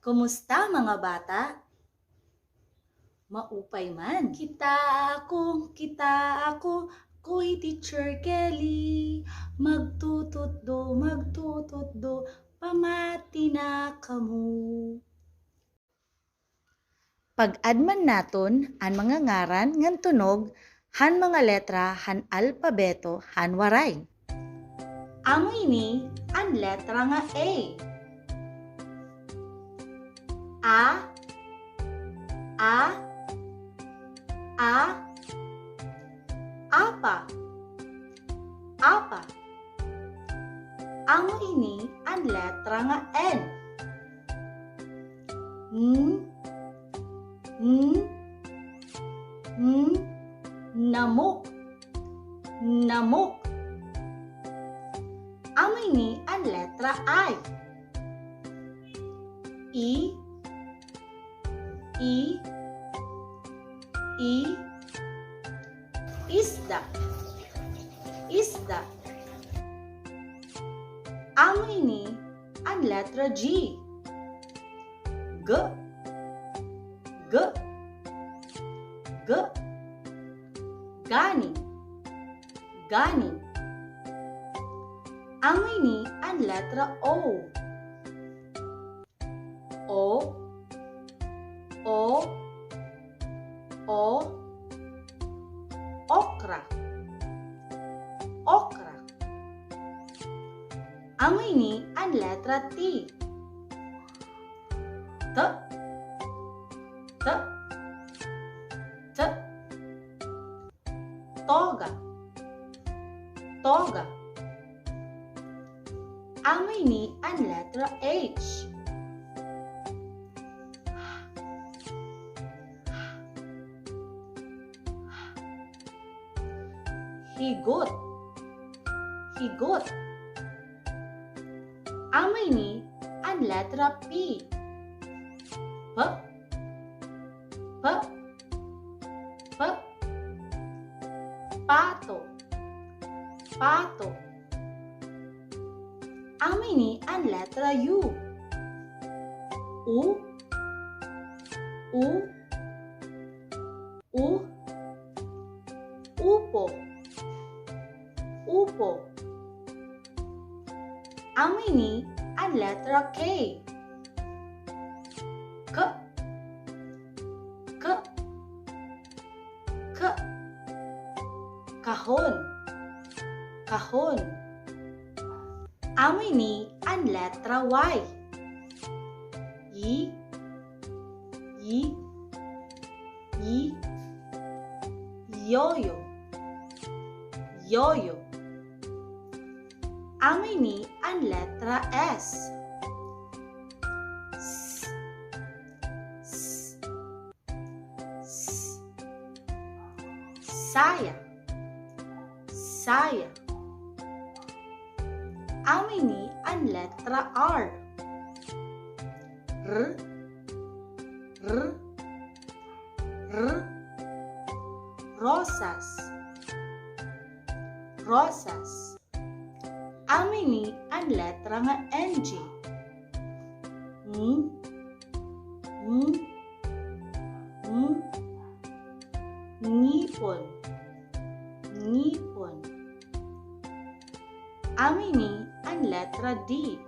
Kumusta mga bata? Maupay man. Kita ako, ko'y Teacher Kelly. Magtututdo, pamati na kamu. Pag-adman naton ang mga ngaran ngan tunog, han mga letra han alpabeto han waray. Amo ini ang letra nga A. Apa. Amo ini ang letra nga N. Namok. Amo ini ang letra I. Isda. Amo ini ang letra G. Gani. Amo ini ang letra O. Okra. Amo ini ang letra T. Toga. Amo ini ang letra H. Higot. Amo ini ang letra P. Pato. Amo ini ang letra U. Upo. Amo ini ang letra K. Kahon. Amo ini ang letra Y. Yoyo. Amo ini ang letra S. Saya. Amo ini ang letra R. Rosas. Amo ini ang letra nga NG. Ngipon. Amo ini ang letra D.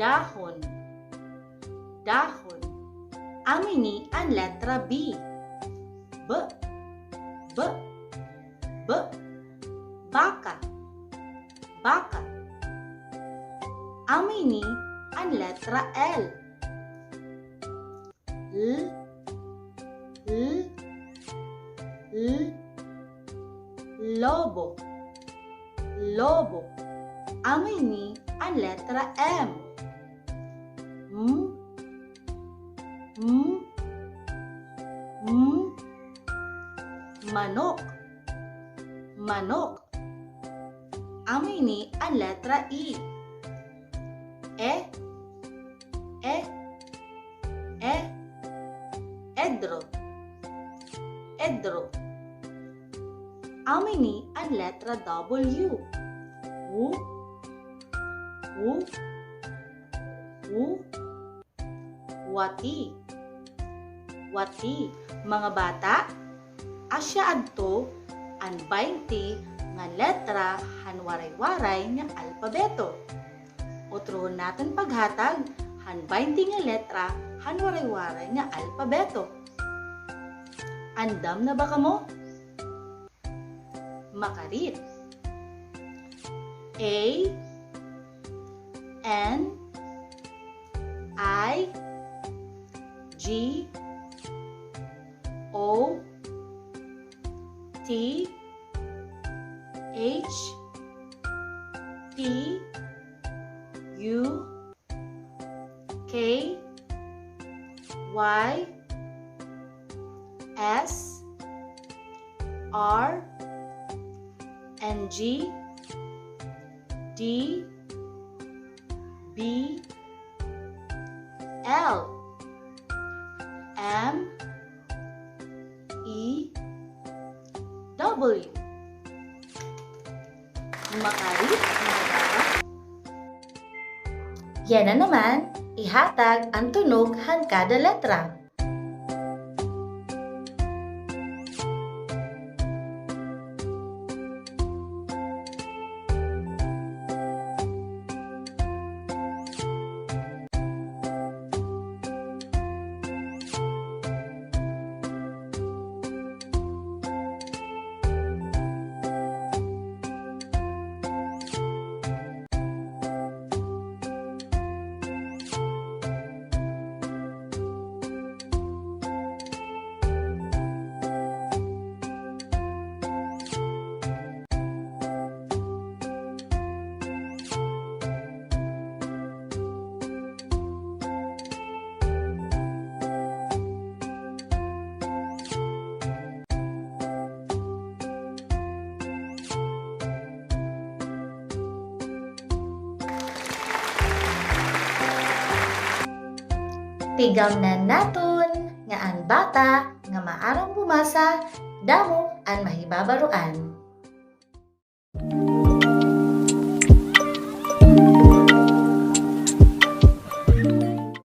Dahon. Amo ini ang letra B. Baka. Amo ini ang letra L. Lobo. Amo ini ang letra M. Manok. Amo ini ang letra E. Edro. Amo ni ang letra W. W, W, W, wati. Wati. Mga bata, asya adto ang 20 nga letra han waray-waray nga alpabeto. Utrohon natin paghatag han 20 nga letra han waray-waray nga alpabeto. Andam na ba kamo? Makarit. A, N, I, G, O, T, H, P, U, K, Y, S, R, N, G, D, B, L, M, E, W. Makarit, mga bata. Yan na naman, ihatag ang tunog han kada letra. Tigawnan naton nga ang bata nga maarang bumasa damo ang mahibabaruan.